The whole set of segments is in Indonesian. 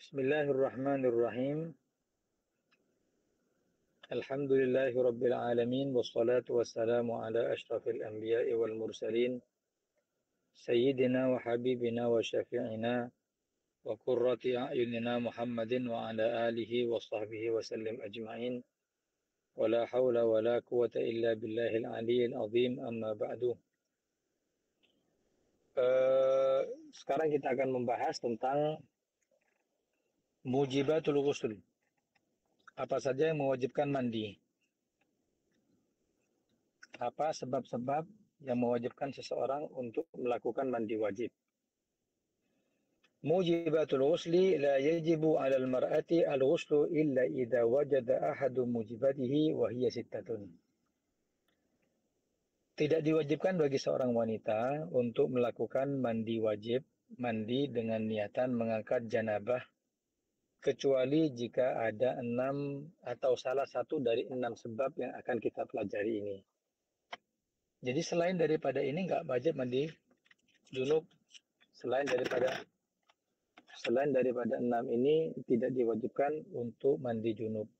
Bismillahirrahmanirrahim. Alhamdulillahi rabbil alamin wassalatu wassalamu ala asyrafil anbiya'i wal mursalin sayyidina wa habibina wa syafi'ina wa qurrati a'yunina Muhammadin wa ala alihi wa sahbihi wa sallim ajma'in wa la hawla wa la quwata illa billahil aliyyil azim amma ba'du. Sekarang kita akan membahas tentang mujibatul ghusl. Apa saja yang mewajibkan mandi? Apa sebab-sebab yang mewajibkan seseorang untuk melakukan mandi wajib? Mujibatul ghusli la yajibu 'alal mar'ati al-ghuslu illa idza wajada ahadu mujibatihi wa hiya sittatun. Tidak diwajibkan bagi seorang wanita untuk melakukan mandi wajib, mandi dengan niatan mengangkat janabah, kecuali jika ada 6 atau salah satu dari 6 sebab yang akan kita pelajari ini. Jadi selain daripada ini nggak wajib mandi junub. Selain daripada 6 ini tidak diwajibkan untuk mandi junub.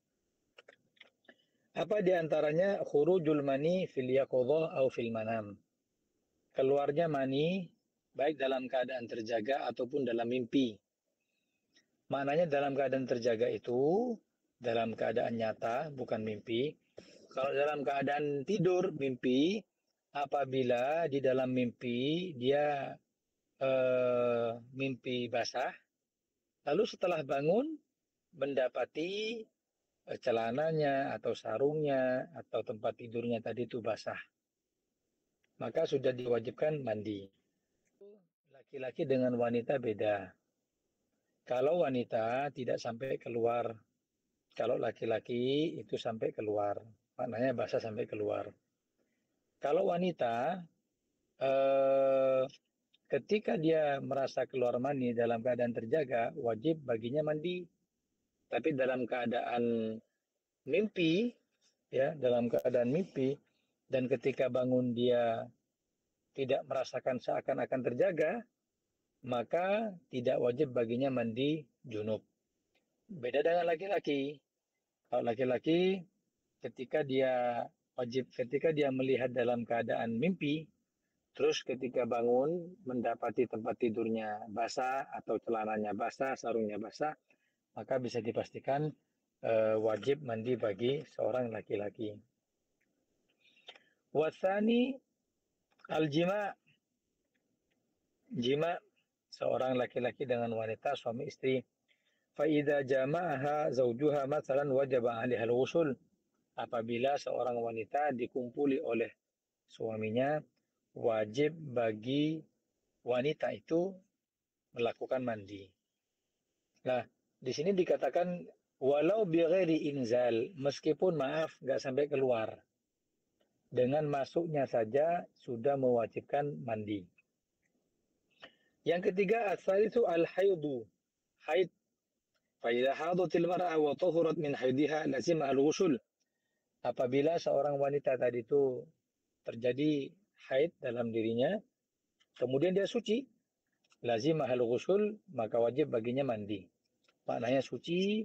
Apa diantaranya? Khurujul mani fil yaqadhah au fil manam. Keluarnya mani baik dalam keadaan terjaga ataupun dalam mimpi. Maknanya dalam keadaan terjaga itu dalam keadaan nyata, bukan mimpi. Kalau dalam keadaan tidur, mimpi, apabila di dalam mimpi dia mimpi basah, lalu setelah bangun mendapati celananya atau sarungnya atau tempat tidurnya tadi itu basah, maka sudah diwajibkan mandi. Laki-laki dengan wanita beda. Kalau wanita tidak sampai keluar, kalau laki-laki itu sampai keluar, maknanya basah sampai keluar. Kalau wanita ketika dia merasa keluar mani dalam keadaan terjaga, wajib baginya mandi. Tapi dalam keadaan mimpi, ya, dalam keadaan mimpi, dan ketika bangun dia tidak merasakan seakan-akan terjaga, maka tidak wajib baginya mandi junub. Beda dengan laki-laki. Kalau laki-laki ketika dia melihat dalam keadaan mimpi, terus ketika bangun mendapati tempat tidurnya basah atau celananya basah, sarungnya basah, maka bisa dipastikan wajib mandi bagi seorang laki-laki. Wasani al-jima'. Jima' seorang laki-laki dengan wanita, suami istri. Fa idza jama'aha zawjuha mathalan wajaba 'alaiha al-ghusl. Apabila seorang wanita dikumpuli oleh suaminya, wajib bagi wanita itu melakukan mandi. Nah, di sini dikatakan walau bighairi inzal, meskipun maaf nggak sampai keluar. Dengan masuknya saja sudah mewajibkan mandi. Yang ketiga, as-salisu al-haidu. Haid. Fa idza hadatil mar'a wa tahurat min haidiha lazima al-ghusl. Apabila seorang wanita tadi itu terjadi haid dalam dirinya, kemudian dia suci, lazim mahal ghusl, maka wajib baginya mandi. Maknanya suci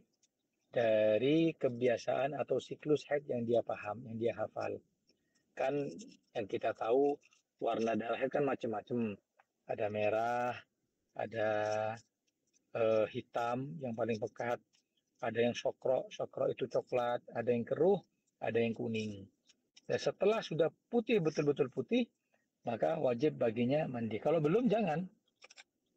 dari kebiasaan atau siklus haid yang dia paham, yang dia hafal. Kan yang kita tahu warna darah kan macam-macam. Ada merah, ada hitam yang paling pekat, ada yang sokro itu coklat, ada yang keruh, ada yang kuning. Dan setelah sudah putih, betul-betul putih, maka wajib baginya mandi. Kalau belum, jangan.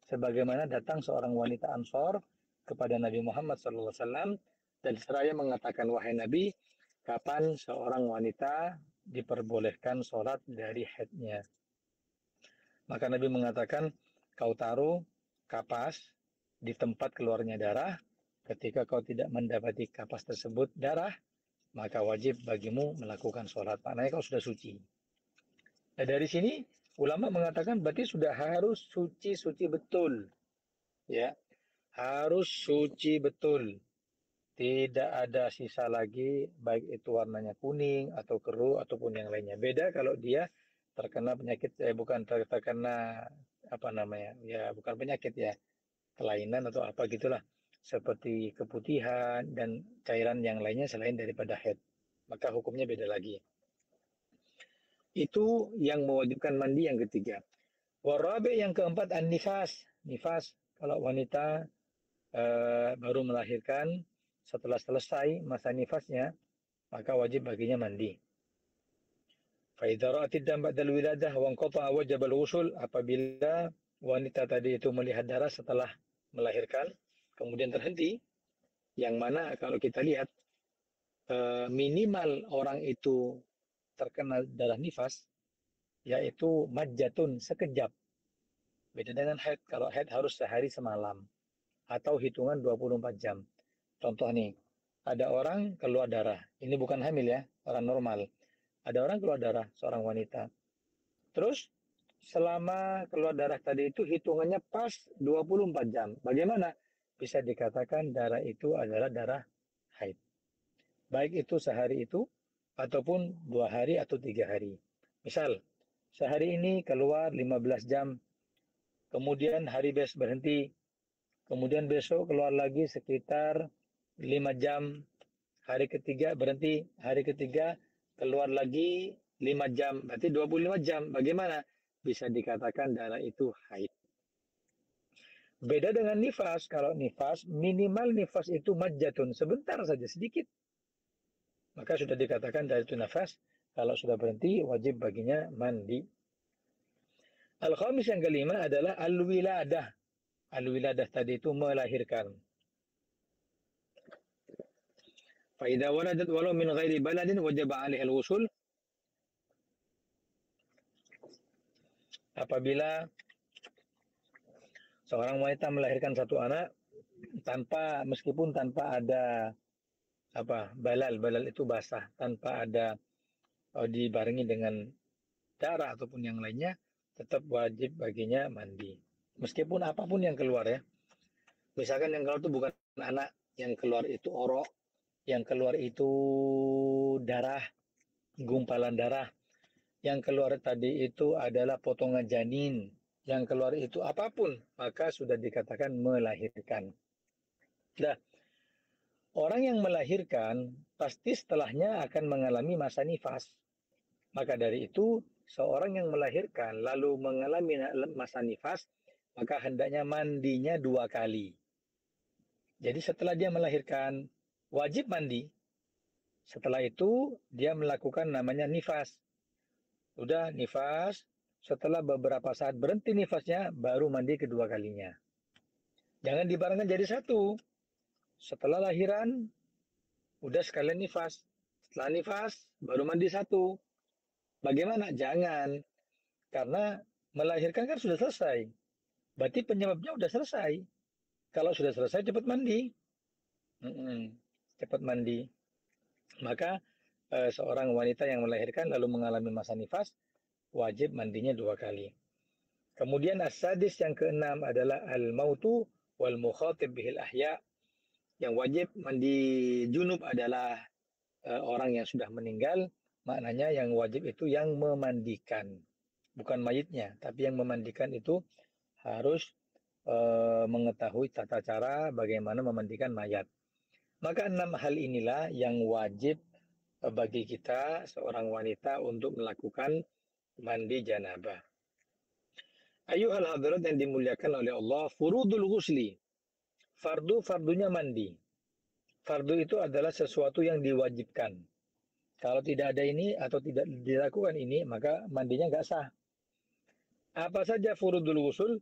Sebagaimana datang seorang wanita Ansor kepada Nabi Muhammad SAW dan seraya mengatakan, wahai Nabi, kapan seorang wanita diperbolehkan sholat dari haidnya? Maka Nabi mengatakan, kau taruh kapas di tempat keluarnya darah. Ketika kau tidak mendapati kapas tersebut darah, maka wajib bagimu melakukan sholat. Maknanya kau sudah suci. Nah, dari sini ulama mengatakan berarti sudah harus suci betul. Ya, harus suci betul. Tidak ada sisa lagi, baik itu warnanya kuning atau keruh ataupun yang lainnya. Beda kalau dia terkena penyakit, bukan terkena apa namanya, ya bukan penyakit ya, kelainan atau apa gitulah. seperti keputihan dan cairan yang lainnya selain daripada haid, maka hukumnya beda lagi. Itu yang mewajibkan mandi yang ketiga. Warabi yang keempat an-nifas. Nifas kalau wanita baru melahirkan, setelah selesai masa nifasnya, maka wajib baginya mandi. Fa'idza ra'atid dam ba'dal wiladah wa anqata'a wajib al-ghusl, apabila wanita tadi itu melihat darah setelah melahirkan kemudian terhenti, yang mana kalau kita lihat minimal orang itu terkena darah nifas yaitu majjatun, sekejap. Beda dengan haid. Kalau haid harus sehari semalam atau hitungan 24 jam. Contoh nih, ada orang keluar darah. Ini bukan hamil ya, orang normal. Ada orang keluar darah, seorang wanita. Terus selama keluar darah tadi itu hitungannya pas 24 jam. Bagaimana? Bisa dikatakan darah itu adalah darah haid. Baik itu sehari itu ataupun 2 hari atau 3 hari. Misal, sehari ini keluar 15 jam, kemudian hari besok berhenti, kemudian besok keluar lagi sekitar 5 jam, hari ketiga berhenti, hari ketiga keluar lagi 5 jam, berarti 25 jam. Bagaimana? Bisa dikatakan darah itu haid. Beda dengan nifas. Kalau nifas, minimal nifas itu majjatun, sebentar saja, sedikit. Maka sudah dikatakan darah itu nafas. Kalau sudah berhenti, wajib baginya mandi. Al-khamis yang kelima adalah al-wiladah. Al-wiladah tadi itu melahirkan. Fa'idha waladat walau min ghairi baladin wajaba 'alaiha al-ghusl. Apabila seorang wanita melahirkan satu anak meskipun tanpa ada balal itu basah, tanpa ada dibarengi dengan darah ataupun yang lainnya, tetap wajib baginya mandi. Meskipun apapun yang keluar ya. Misalkan yang keluar itu bukan anak, yang keluar itu orok, yang keluar itu darah, gumpalan darah, yang keluar tadi itu adalah potongan janin, yang keluar itu apapun, maka sudah dikatakan melahirkan. Nah, orang yang melahirkan pasti setelahnya akan mengalami masa nifas. Maka dari itu, seorang yang melahirkan lalu mengalami masa nifas, maka hendaknya mandinya 2 kali. Jadi setelah dia melahirkan, wajib mandi. Setelah itu, dia melakukan namanya nifas. Udah nifas, setelah beberapa saat berhenti nifasnya, baru mandi kedua kalinya. Jangan dibarengkan jadi satu. Setelah lahiran, udah sekalian nifas. Setelah nifas, baru mandi satu. Bagaimana? Jangan. Karena melahirkan kan sudah selesai. Berarti penyebabnya sudah selesai. Kalau sudah selesai, cepat mandi. Cepat mandi. Maka seorang wanita yang melahirkan lalu mengalami masa nifas, wajib mandinya 2 kali. Kemudian as-sadis yang keenam adalah al-mautu wal mukhatib bihil ahya. Yang wajib mandi junub adalah orang yang sudah meninggal. Maknanya yang wajib itu yang memandikan. Bukan mayitnya, tapi yang memandikan itu harus mengetahui tata cara bagaimana memandikan mayat. Maka 6 hal inilah yang wajib bagi kita seorang wanita untuk melakukan mandi janabah. Ayuhal hadirat yang dimuliakan oleh Allah, furudul ghusli. Fardunya mandi. Fardu itu adalah sesuatu yang diwajibkan. Kalau tidak ada ini atau tidak dilakukan ini, maka mandinya nggak sah. Apa saja furudul ghusl?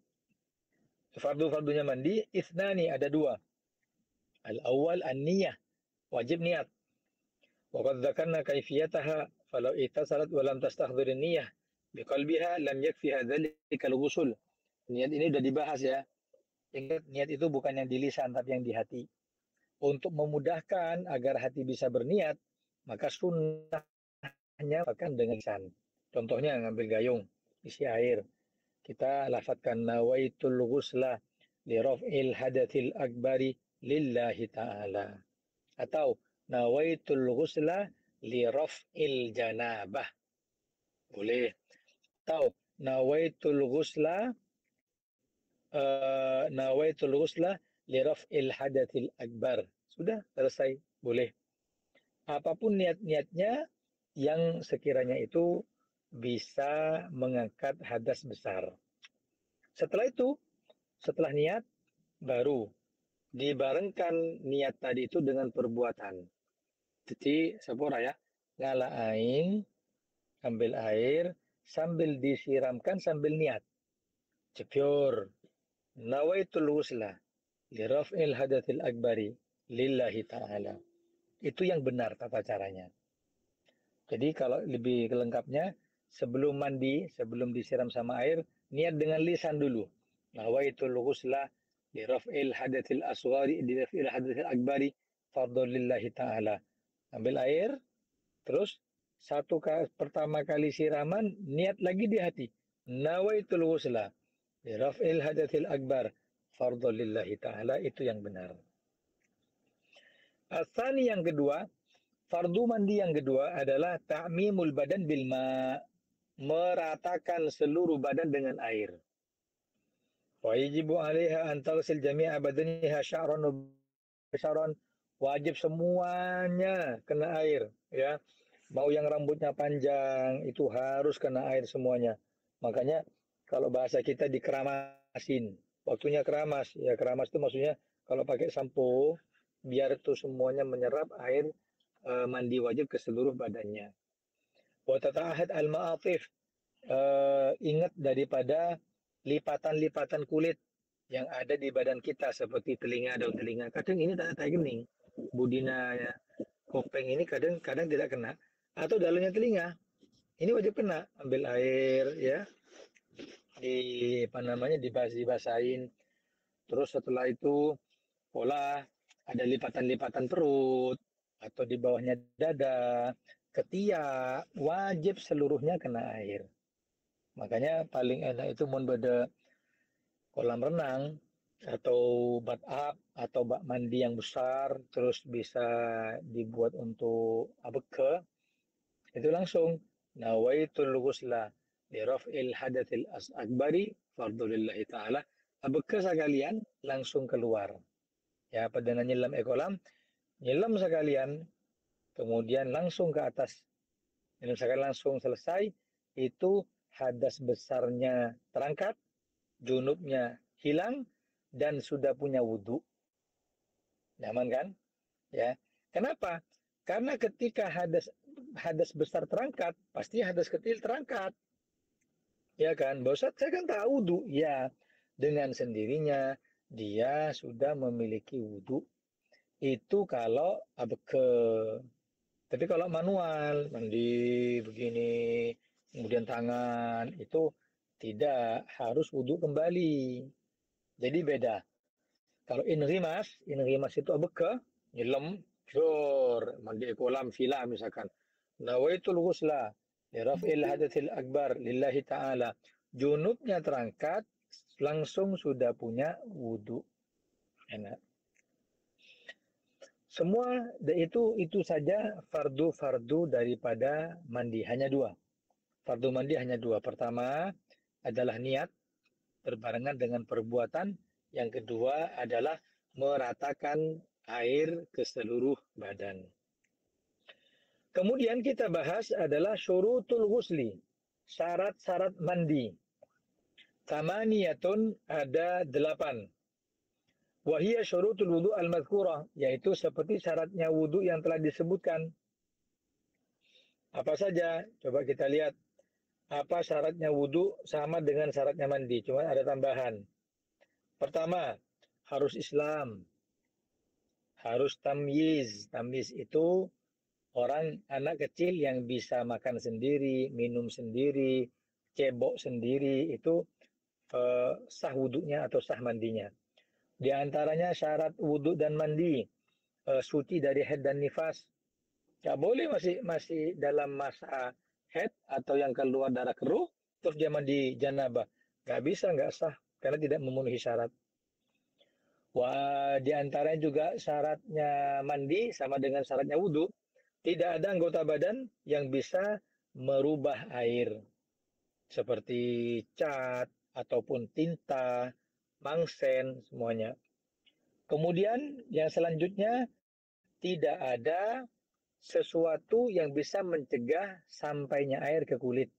Fardunya mandi, isnani, ada 2. Al-awwal an-niyah, wajib niat. Wa qad dzakarna kaifiyataha falau ittasalat wa lam tastahdhir an-niyah biqalbiha lam yakfiha dzalika al-ghusl. Niat ini sudah dibahas ya. Ingat, niat itu bukan yang di lisan tapi yang di hati. Untuk memudahkan agar hati bisa berniat, maka sunnahnya akan dengan lisan. Contohnya ngambil gayung, isi air. Kita lafadzkan nawaitul ghusla li raf'il hadathil akbari lillahi ta'ala. Atau nawaitul ghusla li raf'il janabah. Boleh. Atau nawaitul ghusla liraf'il hadatsil akbar. Sudah selesai, boleh. Apapun niat-niatnya yang sekiranya itu bisa mengangkat hadas besar. Setelah itu, setelah niat, baru dibarengkan niat tadi itu dengan perbuatan. Jadi, sepura ya, ngala aing, ambil air, sambil disiramkan sambil niat. Cepyor, nawaitul wusla, liraf'il hadatsil akbari, lillahi ta'ala. Itu yang benar tata caranya. Jadi kalau lebih lengkapnya, sebelum mandi, sebelum disiram sama air, niat dengan lisan dulu. Nawaitul ghusla li raf'il hadatsil asghari li raf'il hadatsil akbari fardhu lillahi ta'ala. Ambil air, terus pertama kali siraman, niat lagi di hati. Nawaitul ghusla li raf'il hadatsil akbar fardhu lillahi ta'ala. Itu yang benar. Asani yang kedua, fardu mandi yang kedua adalah ta'mimul badan bil ma, meratakan seluruh badan dengan air. Wa yajibu 'alaiha an taghsil jami'a badaniha sya'ran wa sya'ran. Wajib semuanya kena air, ya. Mau yang rambutnya panjang itu harus kena air semuanya. Makanya kalau bahasa kita dikeramasin. Waktunya keramas, ya keramas itu maksudnya kalau pakai sampo biar itu semuanya menyerap air mandi wajib ke seluruh badannya. Wa tata'ahad al-ma'atif, ingat daripada lipatan-lipatan kulit yang ada di badan kita seperti telinga, daun telinga. Kadang ini tak gening. Budina ya, kopeng ini kadang tidak kena atau dalamnya telinga. Ini wajib kena. Ambil air ya, dibasahin. Terus setelah itu pola ada lipatan-lipatan perut atau di bawahnya dada, ketiak, wajib seluruhnya kena air. Makanya paling enak itu mun beda kolam renang atau bathtub atau bak mandi yang besar terus bisa dibuat untuk abeke, itu langsung nawaitul ghusla li raf'il hadatsil akbari fardhu lillahi ta'ala. Abeke sekalian langsung keluar. Ya, pada nyelam kolam, nyelam sekalian, kemudian langsung ke atas. Nyelam sekalian langsung selesai, itu hadas besarnya terangkat, junubnya hilang, dan sudah punya wudhu. Nyaman kan? Ya. Kenapa? Karena ketika hadas besar terangkat, pasti hadas kecil terangkat. Ya kan? Ustaz, saya kan tahu wudhu. Ya, dengan sendirinya dia sudah memiliki wudhu. Itu kalau abeke. Tapi kalau manual, mandi begini, kemudian tangan, itu tidak harus wudhu kembali. Jadi beda. Kalau inrimas itu abeke, nyelam, jor, mandi kolam villa misalkan. Nawaitul ghusla, liraf'il hadatsil akbar, lillahi ta'ala. Junubnya terangkat, langsung sudah punya wudhu. Enak. Semua itu saja fardu-fardu daripada mandi, hanya dua. Fardu mandi hanya dua. Pertama adalah niat berbarengan dengan perbuatan. Yang kedua adalah meratakan air ke seluruh badan. Kemudian kita bahas adalah syurutul ghusli, syarat-syarat mandi. Tamaniyatun, ada 8. Wahia syurutul wudu al-madhkurah, yaitu seperti syaratnya wudu yang telah disebutkan. Apa saja? Coba kita lihat. Apa syaratnya wudu sama dengan syaratnya mandi, cuma ada tambahan. Pertama, harus Islam. Harus tamyiz. Tamyiz itu orang anak kecil yang bisa makan sendiri, minum sendiri, cebok sendiri, itu sah wudunya atau sah mandinya. Di antaranya syarat wudhu dan mandi, suci dari haid dan nifas. Nggak boleh masih dalam masa haid atau yang keluar darah keruh, terus dia mandi janabah. Nggak bisa, nggak sah, karena tidak memenuhi syarat. Wah, di antaranya juga syaratnya mandi sama dengan syaratnya wudhu. Tidak ada anggota badan yang bisa merubah air. Seperti cat, ataupun tinta, mangsen, semuanya. Kemudian yang selanjutnya, tidak ada sesuatu yang bisa mencegah sampainya air ke kulit,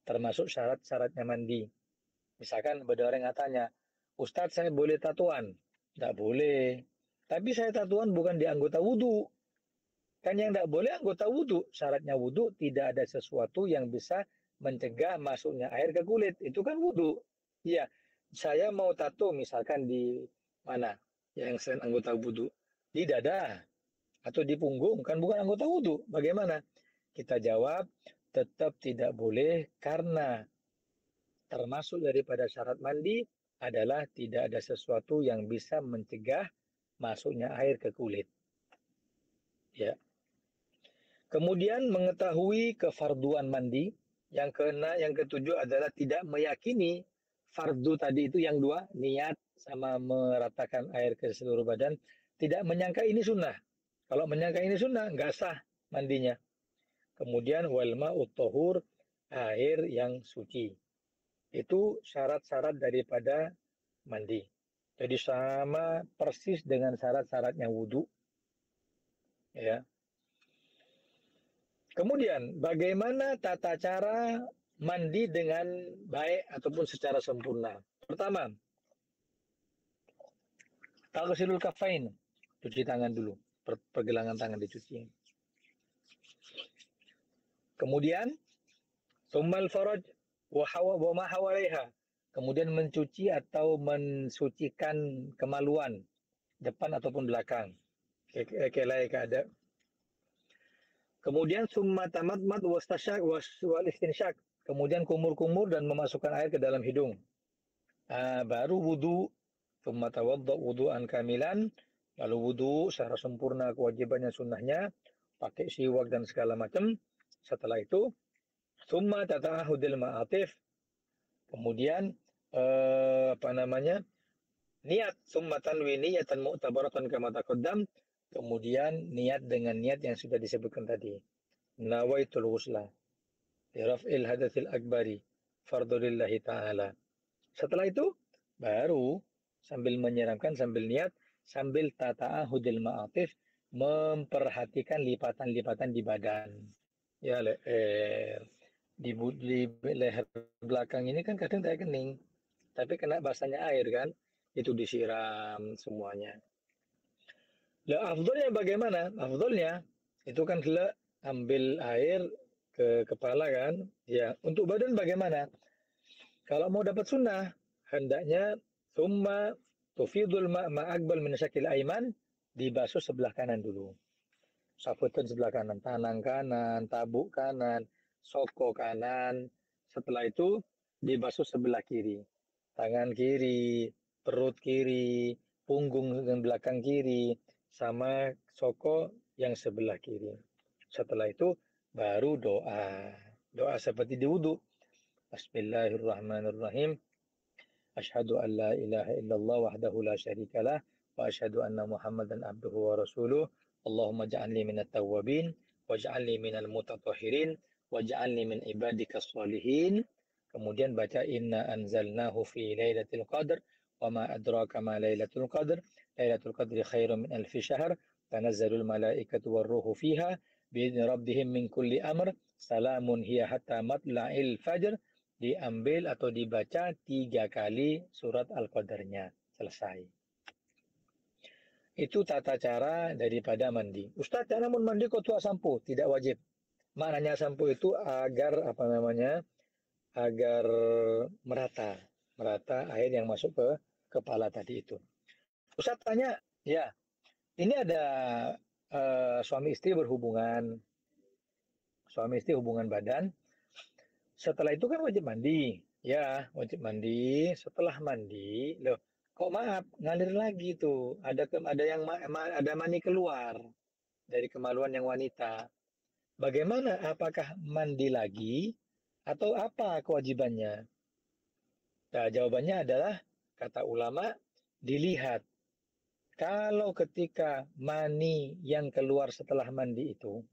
termasuk syarat-syaratnya mandi. Misalkan ada orang yang tanya, Ustadz saya boleh tatuan? Tidak boleh. Tapi saya tatuan bukan di anggota wudhu. Kan yang tidak boleh anggota wudhu. Syaratnya wudhu tidak ada sesuatu yang bisa mencegah masuknya air ke kulit. Itu kan wudhu. Iya, saya mau tato misalkan di mana yang selain anggota wudhu. Di dada atau di punggung. Kan bukan anggota wudhu. Bagaimana? Kita jawab, tetap tidak boleh karena termasuk daripada syarat mandi adalah tidak ada sesuatu yang bisa mencegah masuknya air ke kulit. Ya. Kemudian mengetahui kefarduan mandi. Yang ketujuh adalah tidak meyakini fardu tadi itu yang dua, niat sama meratakan air ke seluruh badan. Tidak menyangka ini sunnah. Kalau menyangka ini sunnah, nggak sah mandinya. Kemudian wal ma'ut tahur, air yang suci. Itu syarat-syarat daripada mandi. Jadi sama persis dengan syarat-syaratnya wudhu. Ya. Kemudian, bagaimana tata cara mandi dengan baik ataupun secara sempurna? Pertama, taghsilul kafain, cuci tangan dulu, pergelangan tangan dicuci. Kemudian, tsummal faraj wa ma hawalaiha. Kemudian mencuci atau mensucikan kemaluan depan ataupun belakang. Kelai keadaan. Kemudian summa tamatmat wastasyak wal istinsyak. Kemudian kumur-kumur dan memasukkan air ke dalam hidung. Baru wudu. Summa tawadda wudu'an kamilan. Lalu wudu secara sempurna kewajibannya sunnahnya. Pakai siwak dan segala macam. Setelah itu, summa tata'ahudil ma'atif. Kemudian niat summa tanwi niyatan mu'tabaratan kama taqaddam. Kemudian niat dengan niat yang sudah disebutkan tadi. Nawaitul ghusla li raf'il hadatsil akbari fardhu lillahi ta'ala. Setelah itu baru sambil menyiramkan, sambil niat, sambil tata'ahudil ma'atif, memperhatikan lipatan-lipatan di badan. Ya, di leher belakang ini kan kadang tidak kening, tapi kena basahnya air kan, itu disiram semuanya. Lah afdolnya bagaimana? Afdolnya itu kan ambil air ke kepala kan. Ya, untuk badan bagaimana? Kalau mau dapat sunnah, hendaknya summa tufidul ma'akbal min syakil aiman, dibasuh sebelah kanan dulu. Saputan sebelah kanan, tangan kanan, tabuk kanan, soko kanan. Setelah itu dibasuh sebelah kiri. Tangan kiri, perut kiri, punggung dan belakang kiri, sama soko yang sebelah kiri. Setelah itu baru doa. Doa seperti di wudhu. Bismillahirrahmanirrahim. Asyhadu an la ilaha illallah wahdahu la syarika lah wa asyhadu anna Muhammadan abduhu wa rasuluh. Allahumma ja'alni minat tawwabin waj'alni minal mutatahhirin waj'alni min ibadikas sholihin. Kemudian baca inna anzalnahu fi lailatul qadr wa ma adraka ma lailatul qadr. Lailatul qadri khairum min alfi syahr. Tanazzalul malaikatu warruhu fiha biidzni rabbihim min kulli amr. Salamun hiya hatta matla'il fajr. Diambil atau dibaca 3 kali surat Al-Qadarnya. Selesai. Itu tata cara daripada mandi. Ustadz, namun mandi kok tua sampo? Tidak wajib. Maknanya sampo itu agar agar merata air yang masuk ke kepala tadi itu. Ustadz tanya, ya, ini ada suami istri berhubungan, suami istri hubungan badan. Setelah itu kan wajib mandi, ya wajib mandi. Setelah mandi, loh, kok maaf ngalir lagi tuh, ada mani keluar dari kemaluan yang wanita. Bagaimana? Apakah mandi lagi atau apa kewajibannya? Nah, jawabannya adalah kata ulama dilihat. Kalau ketika mani yang keluar setelah mandi itu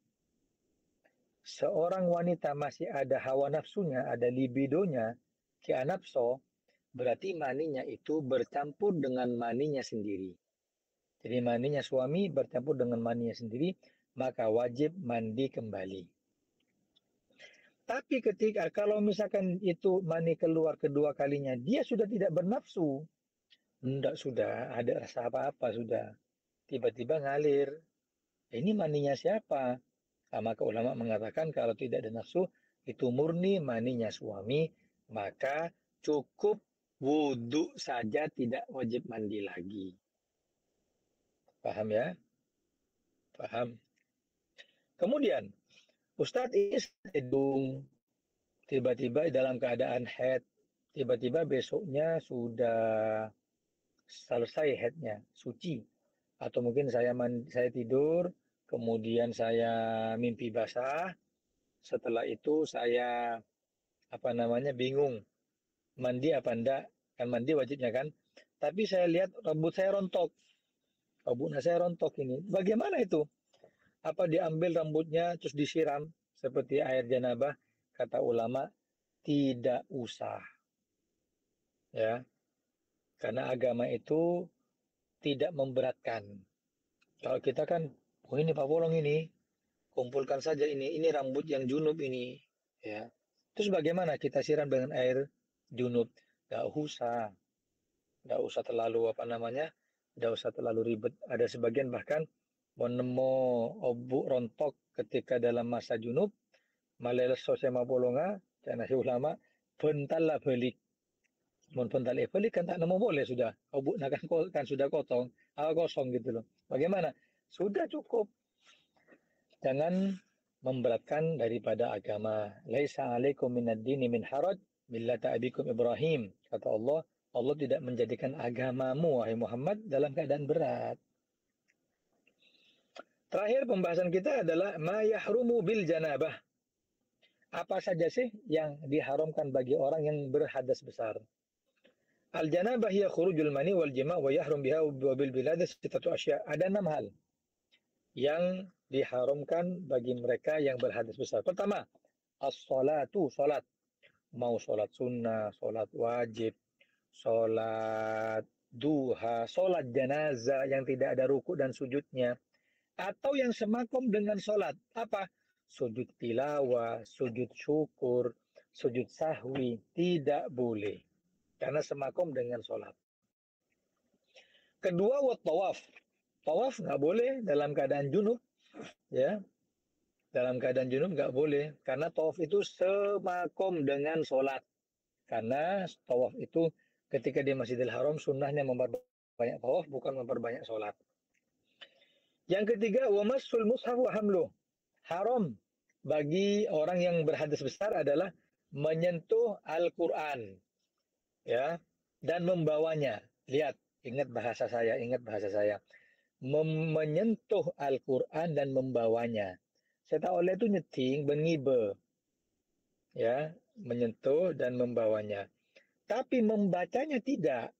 seorang wanita masih ada hawa nafsunya, ada libidonya, kianapso, berarti maninya itu bercampur dengan maninya sendiri. Jadi maninya suami bercampur dengan maninya sendiri, maka wajib mandi kembali. Tapi ketika kalau misalkan itu mani keluar kedua kalinya, dia sudah tidak bernafsu. Enggak, sudah ada rasa apa-apa sudah. Tiba-tiba ngalir. Ini maninya siapa? Nah, maka ulama mengatakan kalau tidak ada nafsu, itu murni maninya suami, maka cukup wudhu saja, tidak wajib mandi lagi. Paham ya? Paham. Kemudian, Ustadz ini hidung, tiba-tiba dalam keadaan head, tiba-tiba besoknya sudah selesai headnya, suci. Atau mungkin saya tidur, kemudian saya mimpi basah, setelah itu saya bingung mandi apa enggak, kan mandi wajibnya kan, tapi saya lihat rambut saya rontok, ini bagaimana itu? Apa diambil rambutnya terus disiram seperti air janabah? Kata ulama, tidak usah ya, karena agama itu tidak memberatkan. Kalau kita kan, oh ini Pak Bolong ini, kumpulkan saja ini rambut yang junub ini ya, terus bagaimana kita siram dengan air junub? Nggak usah terlalu nggak usah terlalu ribet. Ada sebagian bahkan menemu obu rontok ketika dalam masa junub, maleles sosema polonga, karena si ulama bental lah balik. Mun bental balik kan tak nemu boleh sudah. Obu kan sudah kosong gitu loh. Bagaimana? Sudah cukup. Jangan memberatkan daripada agama. Laisa alaikum minad dini min haraj millata abikum Ibrahim. Kata Allah, Allah tidak menjadikan agamamu, wahai Muhammad, dalam keadaan berat. Terakhir pembahasan kita adalah ma yahrumu bil janabah. Apa saja sih yang diharamkan bagi orang yang berhadas besar? Al janabah hiya khurujul mani wal jima' wa yahrum biha wa bil bilad sittatu asya. Ada 6 hal yang diharamkan bagi mereka yang berhadas besar. Pertama, as-salatu, salat. Mau salat sunnah, salat wajib, salat duha, salat jenazah yang tidak ada ruku dan sujudnya, atau yang semakom dengan salat. Apa? Sujud tilawah, sujud syukur, sujud sahwi, tidak boleh karena semakom dengan salat. Kedua, wa tawaf. Tawaf nggak boleh dalam keadaan junub, ya. Dalam keadaan junub nggak boleh karena tawaf itu semakom dengan salat. Karena tawaf itu ketika di Masjidil Haram sunnahnya memperbanyak tawaf, bukan memperbanyak salat. Yang ketiga, wa massul mushaf wa hamluh. Haram bagi orang yang berhadas besar adalah menyentuh Al-Qur'an, ya, dan membawanya. Lihat, ingat bahasa saya. Menyentuh Al-Qur'an dan membawanya. Saya tahu oleh itu nyeting bengibe. Ya, menyentuh dan membawanya. Tapi membacanya tidak.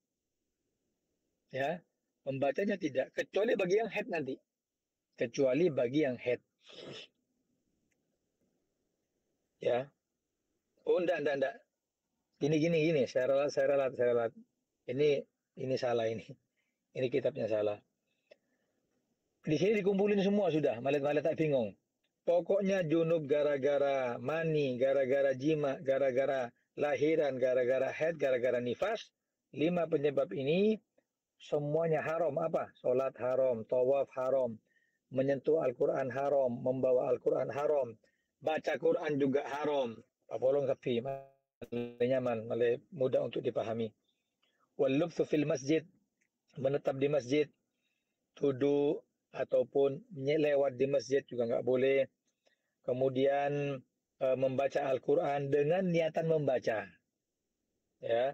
Ya, membacanya tidak, kecuali bagi yang head nanti. Kecuali bagi yang head. Ya. Oh, enggak. Gini. Saya ralat. Ini salah ini. Ini kitabnya salah. Di sini dikumpulin semua sudah. Malet-malet tak bingung. Pokoknya junub gara-gara mani, gara-gara jima, gara-gara lahiran, gara-gara head, gara-gara nifas. 5 penyebab ini semuanya haram. Apa? Salat haram, tawaf haram, menyentuh Al-Quran haram, membawa Al-Quran haram, baca Quran juga haram. Papolong kafi, nyaman, mudah untuk dipahami. Wal lubthu fil masjid, menetap di masjid, duduk ataupun lewat di masjid juga nggak boleh. Kemudian membaca Al-Quran dengan niatan membaca. Ya,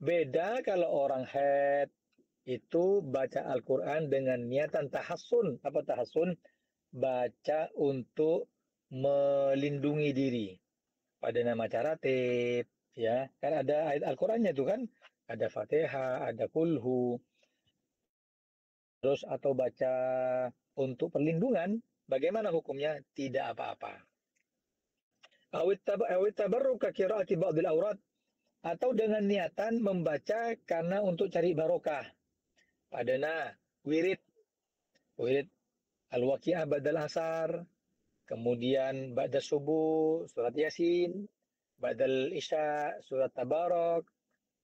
beda kalau orang haid itu baca Al-Quran dengan niatan tahassun. Apa tahassun? Baca untuk melindungi diri. Pada nama cara tip, ya, kan ada ayat Al-Qurannya itu kan, ada Fatihah, ada Kulhu, terus atau baca untuk perlindungan, bagaimana hukumnya? Tidak apa-apa. Awit tabarruka qiraati ba'dil aurat, atau dengan niatan membaca karena untuk cari barokah. Padana wirid, Wirid Al-Waqi'ah badal asar, kemudian ba'da subuh surat Yasin, ba'dal isya surat Tabarak,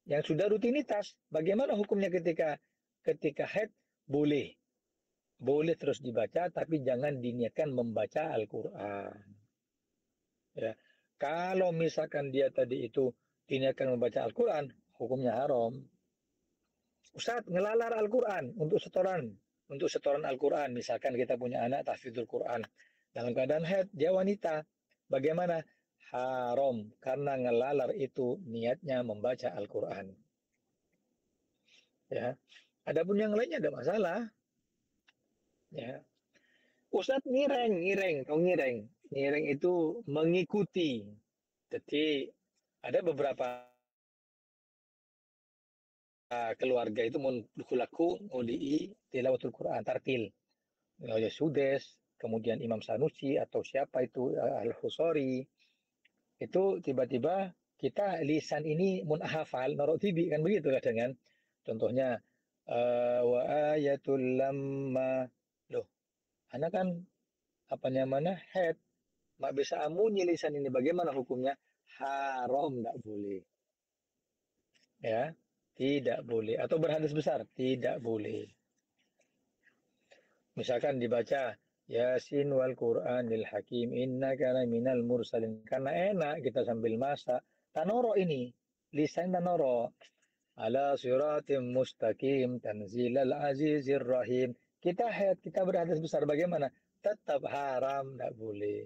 yang sudah rutinitas. Bagaimana hukumnya ketika haid? Boleh. Boleh terus dibaca, tapi jangan diniatkan membaca Al-Quran. Ya. Kalau misalkan dia tadi itu diniatkan membaca Al-Quran, hukumnya haram. Ustadz, ngelalar Al-Quran untuk setoran Al-Quran. Misalkan kita punya anak tahfidzul Quran. Dalam keadaan haid, dia wanita. Bagaimana? Haram. Karena ngelalar itu niatnya membaca Al-Quran. Ya. Adapun yang lainnya ada masalah. Ya. Ustadz ngireng. Tahu ngireng? Ngireng itu mengikuti. Jadi ada beberapa keluarga itu mengkulaku ngudi tilawatul Quran tartil. Ya Sudes, kemudian Imam Sanusi atau siapa itu Al-Husori. Itu tiba-tiba kita lisan ini mun hafal norok tibi kan begitu kadang kan. Contohnya wa ayatul lamma, loh anak kan apa namanya head mak bisa amunyi lisan ini, bagaimana hukumnya? Haram, tidak boleh. Ya, tidak boleh. Atau berhadas besar, tidak boleh. Misalkan dibaca Yasin wal Qur'anil Hakim innaka minal mursalin. Karena enak kita sambil masak. Tanoro ini, lisan tanoro. Ala siratim mustaqim tanzilal azizir rahim. Kita head, kita berhadas besar, bagaimana? Tetap haram, tidak boleh.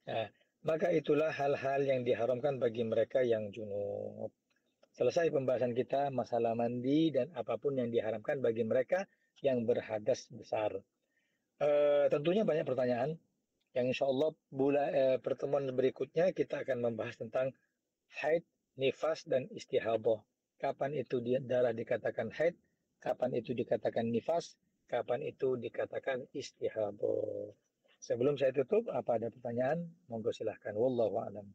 Nah, maka itulah hal-hal yang diharamkan bagi mereka yang junub. Selesai pembahasan kita masalah mandi dan apapun yang diharamkan bagi mereka yang berhadas besar. Tentunya banyak pertanyaan yang insya Allah pertemuan berikutnya kita akan membahas tentang haid, nifas, dan istihadah. Kapan itu darah dikatakan haid, kapan itu dikatakan nifas, kapan itu dikatakan istihadah. Sebelum saya tutup, apa ada pertanyaan? Monggo silahkan. Wallahu a'lam.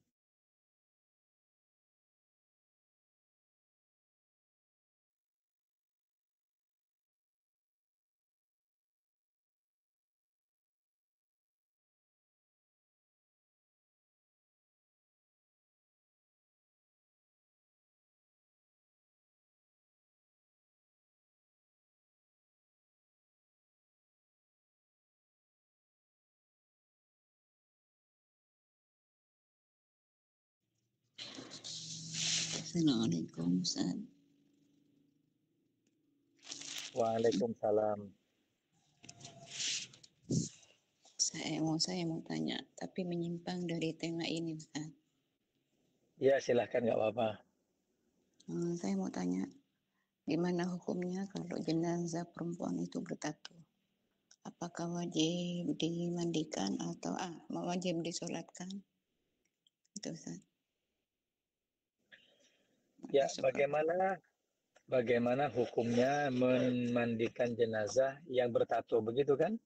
Assalamualaikum Ustaz. Waalaikumsalam. Saya mau tanya, tapi menyimpang dari tema ini Ustaz. Ya silahkan, nggak apa-apa. Saya mau tanya, gimana hukumnya kalau jenazah perempuan itu bertato? Apakah wajib dimandikan atau wajib disolatkan? Itu Ustaz. Ya, bagaimana hukumnya memandikan jenazah yang bertato, begitu kan?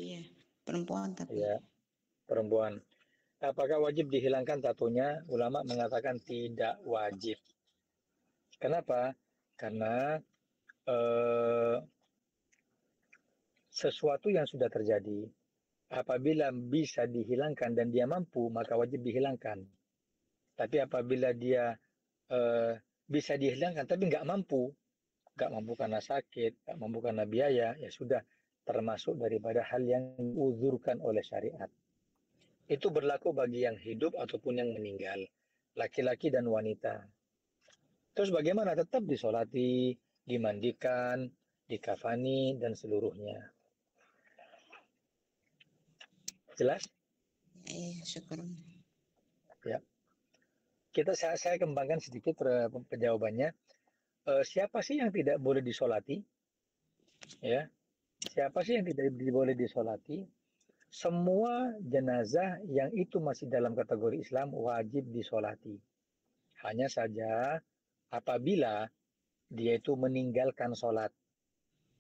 Iya, perempuan tapi. Ya, perempuan. Apakah wajib dihilangkan tatonya? Ulama mengatakan tidak wajib. Kenapa? Karena sesuatu yang sudah terjadi, apabila bisa dihilangkan dan dia mampu, maka wajib dihilangkan. Tapi apabila dia bisa dihilangkan tapi nggak mampu karena sakit, nggak mampu karena biaya, ya sudah termasuk daripada hal yang diuzurkan oleh syariat. Itu berlaku bagi yang hidup ataupun yang meninggal, laki-laki dan wanita. Terus bagaimana? Tetap disolati, dimandikan, dikafani, dan seluruhnya. Jelas? Iya, syukur. Ya. Saya kembangkan sedikit penjawabannya. Siapa sih yang tidak boleh disolati? Ya, siapa sih yang tidak boleh disolati? Semua jenazah yang itu masih dalam kategori Islam wajib disolati. Hanya saja apabila dia itu meninggalkan sholat,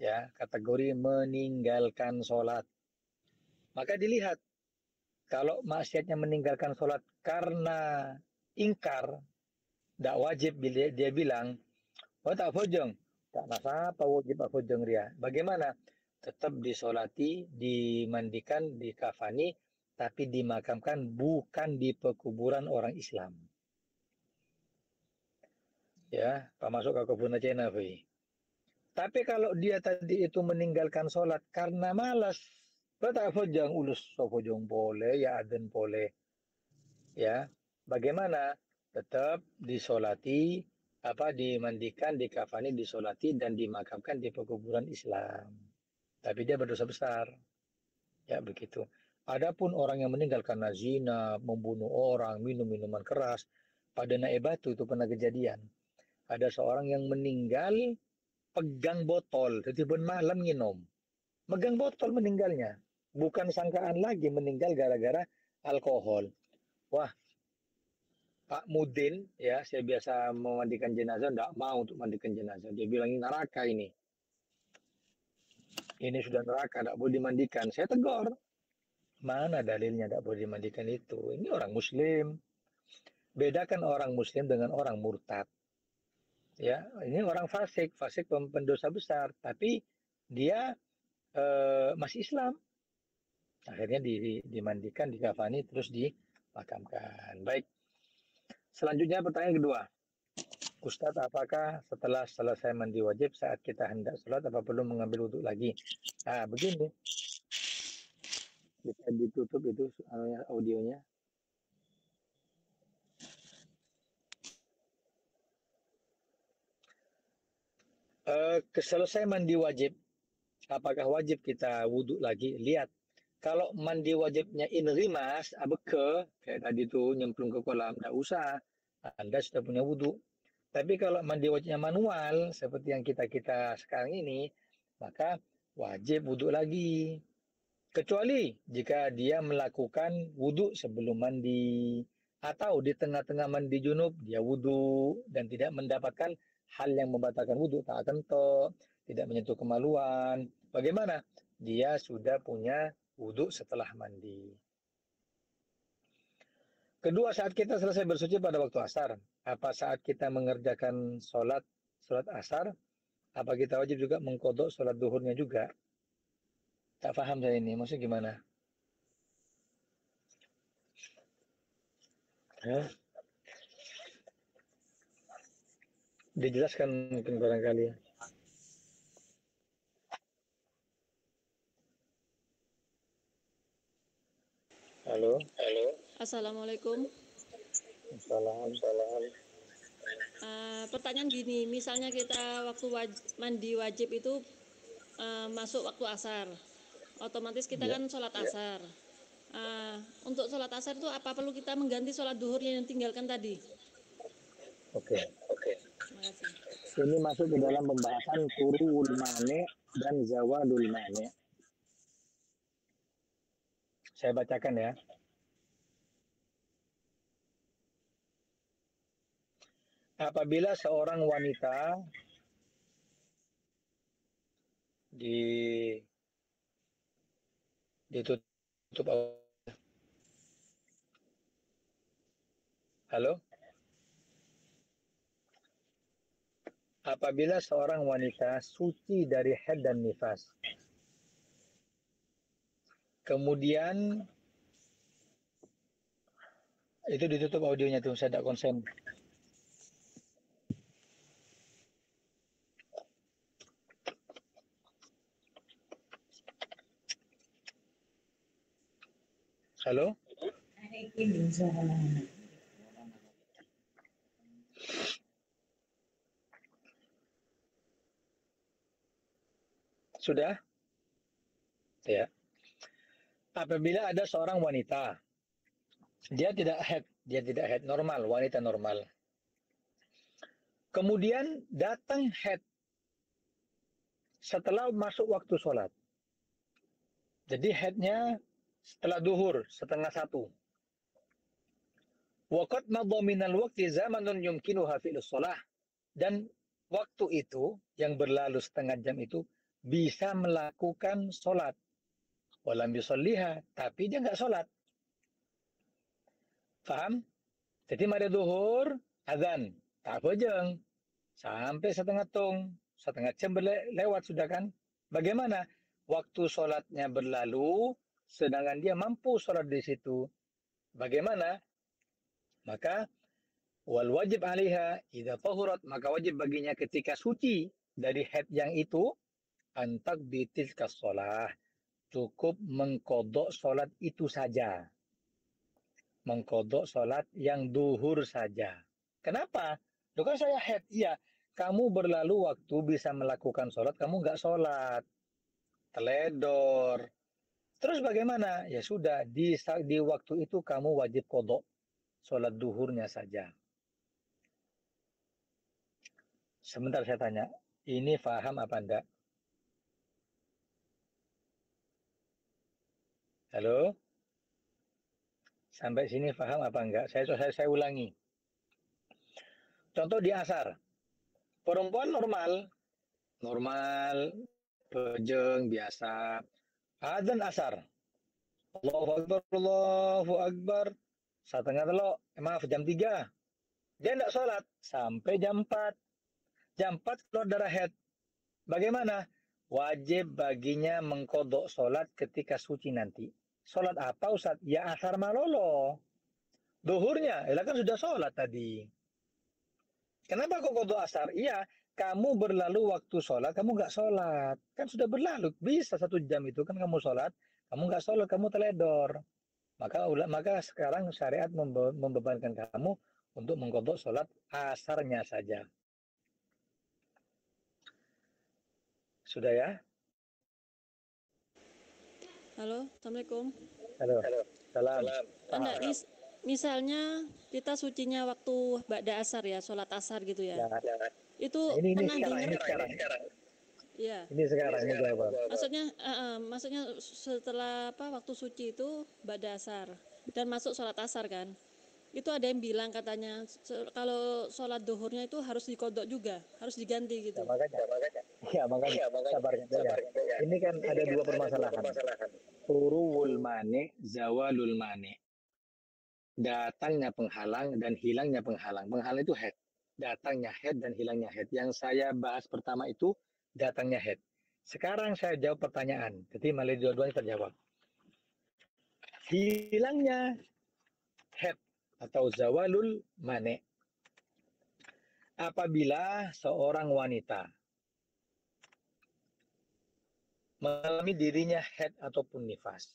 ya kategori meninggalkan sholat, maka dilihat kalau maksiatnya meninggalkan sholat karena ingkar, tidak wajib dia bilang, oh tak bojong, Tak nasapa wajib apa jengria. Bagaimana? Tetap disolati, dimandikan, dikafani, tapi dimakamkan bukan di pekuburan orang Islam. Ya, Pak masuk ke kebun Cina, tapi kalau dia tadi itu meninggalkan sholat karena malas, betul fojang ulus sofojong boleh, ya aden boleh, ya. Bagaimana? Tetap disolati, dimandikan, dikafani, disolati dan dimakamkan di pekuburan Islam. Tapi dia berdosa besar, ya begitu. Adapun orang yang meninggal karena zina, membunuh orang, minum minuman keras, pada Naib Batu itu pernah kejadian. Ada seorang yang meninggal pegang botol, jadi malam minum. Megang botol meninggalnya. Bukan sangkaan lagi meninggal gara-gara alkohol. Wah, Pak Mudin, ya saya biasa memandikan jenazah, enggak mau untuk mandikan jenazah. Dia bilang ini neraka ini. Ini sudah neraka, enggak boleh dimandikan. Saya tegur. Mana dalilnya enggak boleh dimandikan itu? Ini orang Muslim. Bedakan orang Muslim dengan orang murtad. Ya, ini orang fasik, pendosa besar, tapi dia masih Islam. Akhirnya dimandikan, dikafani, terus dimakamkan. Baik. Selanjutnya pertanyaan kedua. Ustadz, apakah setelah selesai mandi wajib saat kita hendak sholat, apa perlu mengambil wudhu lagi? Nah, begini. Bisa ditutup itu audionya. Selesai mandi wajib, apakah wajib kita wudhu lagi? Lihat. Kalau mandi wajibnya inrimas, abeke, kayak tadi tuh nyemplung ke kolam, tidak usah. Anda sudah punya wudhu. Tapi kalau mandi wajibnya manual, seperti yang kita sekarang ini, maka wajib wudhu lagi. Kecuali jika dia melakukan wudhu sebelum mandi, atau di tengah-tengah mandi junub, dia wudhu, dan tidak mendapatkan hal yang membatalkan wudhu, tak kentok, tidak menyentuh kemaluan. Bagaimana? Dia sudah punya wudhu setelah mandi. Kedua, saat kita selesai bersuci pada waktu asar, apa saat kita mengerjakan sholat asar, apa kita wajib juga mengkodok sholat duhurnya juga? Tak paham saya ini, maksudnya gimana? Hah? Dijelaskan mungkin barangkali. Halo. Halo. Assalamualaikum. Assalamualaikum. Pertanyaan gini, misalnya kita waktu mandi wajib itu masuk waktu asar, otomatis kita kan sholat asar. Untuk sholat asar itu apa perlu kita mengganti sholat duhur yang tinggalkan tadi? Oke. Terima kasih. Ini masuk ke dalam pembahasan turul mane dan zawadul mane. Saya bacakan ya. Apabila seorang wanita ditutup. Halo? Apabila seorang wanita suci dari haid dan nifas, kemudian itu ditutup audionya tuh, saya tidak konsen. Halo? Sudah? Ya. Apabila ada seorang wanita, dia tidak haid normal, wanita normal. Kemudian datang haid setelah masuk waktu sholat. Jadi haidnya setelah duhur, 12:30. Waqad madha minal waqti zamanun yumkinuha fi'lus shalah. Dan waktu itu yang berlalu setengah jam itu bisa melakukan sholat. Walam yusalliha, tapi dia nggak sholat. Paham? Jadi mari duhur, azan, tak bojeng. Sampai setengah tung, setengah jam lewat sudah kan. Bagaimana? Waktu sholatnya berlalu, sedangkan dia mampu sholat di situ. Bagaimana? Maka wal wajib alaiha idza tahurat, maka wajib baginya ketika suci dari haid yang itu antak bitilkas sholah, cukup mengkodok sholat itu saja. Mengkodok sholat yang duhur saja. Kenapa? Itu kan saya haid. Iya, kamu berlalu waktu bisa melakukan sholat, kamu nggak sholat. Teledor. Terus bagaimana? Ya sudah, di waktu itu kamu wajib kodok sholat duhurnya saja. Sebentar saya tanya, ini paham apa enggak? Halo? Sampai sini paham apa enggak? Saya ulangi. Contoh di asar. Perempuan normal, bejeng, biasa. Adzan asar. Allahu Akbar. Setengah telok, maaf jam 3. Dia tidak sholat sampai jam 4. Jam 4 keluar darah haid. Bagaimana? Wajib baginya mengkodok sholat ketika suci nanti. Sholat apa Ustaz? Ya asar malolo. Duhurnya, ya kan sudah sholat tadi. Kenapa kok kodok asar? Iya, kamu berlalu waktu sholat, kamu nggak sholat. Kan sudah berlalu, bisa 1 jam itu kan kamu sholat, kamu nggak sholat, kamu teledor. Maka sekarang syariat membebankan kamu untuk mengkodok sholat asarnya saja. Sudah ya? Halo, Assalamualaikum. Halo. Salam. Enggak, misalnya kita sucinya waktu ba'da asar ya, sholat asar gitu ya. Itu Ini pernah sekarang. Iya. Ini sekarang ini jawaban. Maksudnya setelah waktu suci itu ba'da asar dan masuk sholat asar kan. Itu ada yang bilang katanya kalau sholat duhurnya itu harus dikodok juga, harus diganti gitu. Makanya. Sabarnya. Ini kan ada 2 permasalahan. Turuwul mane, zawalul mane. Datangnya penghalang dan hilangnya penghalang. Penghalang itu haid. Datangnya haid dan hilangnya haid. Yang saya bahas pertama itu datangnya haid. Sekarang saya jawab pertanyaan. Jadi malah dua-duanya terjawab. Hilangnya haid atau zawalul mane. Apabila seorang wanita mengalami dirinya haid ataupun nifas,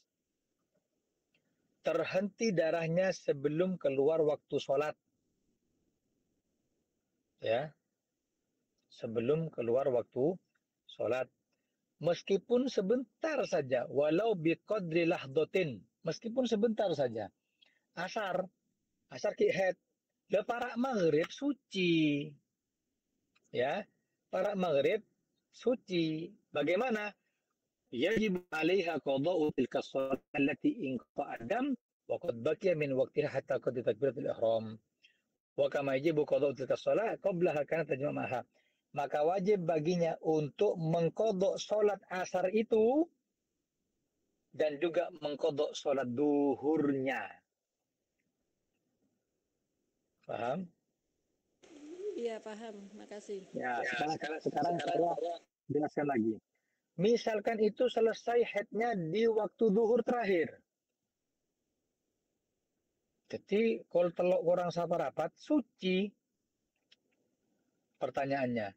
terhenti darahnya sebelum keluar waktu sholat. Ya, sebelum keluar waktu sholat. Meskipun sebentar saja, walau biqadri lahdotin, meskipun sebentar saja. Asar ki haid. Para maghrib suci. Ya, para maghrib suci. Bagaimana? Yajib 'alaiha qada'u tilka shalat allati in qadam wa qad baqiya min waqtiha hatta qad takbiratul ihram. Wa kama yajibu qada'u tilka shalat qablaha kana tajma'aha. Maka wajib baginya untuk mengkodok sholat asar itu dan juga mengkodok sholat duhurnya. Paham? Iya, paham. Makasih. Ya, sekarang saya jelaskan lagi. Misalkan itu selesai haidnya di waktu duhur terakhir. Jadi kalau telok orang saparapat suci. Pertanyaannya,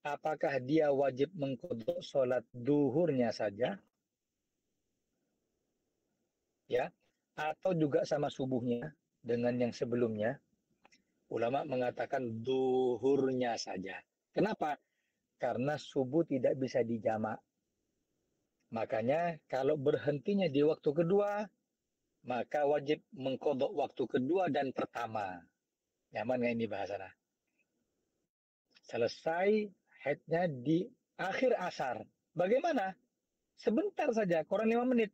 apakah dia wajib mengkodok sholat duhurnya saja? Ya, atau juga sama subuhnya dengan yang sebelumnya? Ulama mengatakan duhurnya saja. Kenapa? Karena subuh tidak bisa dijamak. Makanya kalau berhentinya di waktu kedua, maka wajib mengkodok waktu kedua dan pertama. Nyaman nggak ini bahasanya? Selesai haidnya di akhir asar. Bagaimana? Sebentar saja, kurang 5 menit.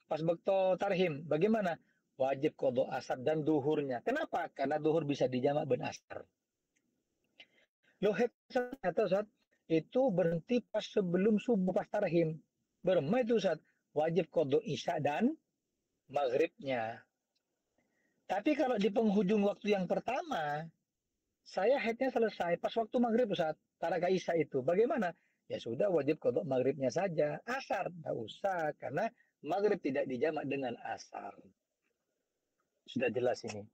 Pas bekto tarhim. Bagaimana? Wajib kodok asar dan duhurnya. Kenapa? Karena duhur bisa dijamak ben asar. Loh, ternyata Ustaz, itu berhenti pas sebelum subuh pas tarhim. Berma itu Ustaz, wajib kodok isya dan maghribnya. Tapi kalau di penghujung waktu yang pertama, saya haidnya selesai pas waktu maghrib Ustaz. Tarakah Isya itu bagaimana? Ya sudah, wajib qada maghribnya saja. Asar tidak usah, karena maghrib tidak dijamak dengan asar. Sudah jelas ini.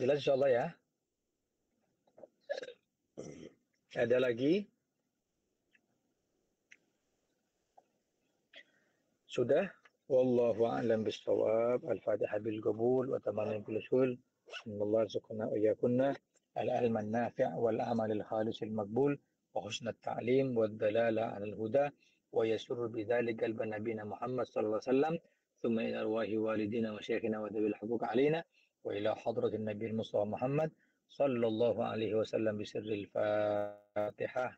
Jelas insyaallah ya. Ada lagi? Sudah? Wallahu a'lam bishawab. Al-Fatihah bil qabul wa tamamin bil usul. Allahu yarzuqna wa iyyakunna al-ilm an-nafi' wal amal al-khalis al-maqbul wa husn at-ta'lim wad dalala 'ala al-huda wa yasurru bidzalika qalba nabiyina Muhammad sallallahu alaihi wasallam thumma ila arwahi walidina wa shaykhina wa dhabil huquq 'alaina wa ila hadratin nabiyil Mustafa Muhammad sallallahu alaihi wasallam bi sirril Fatihah.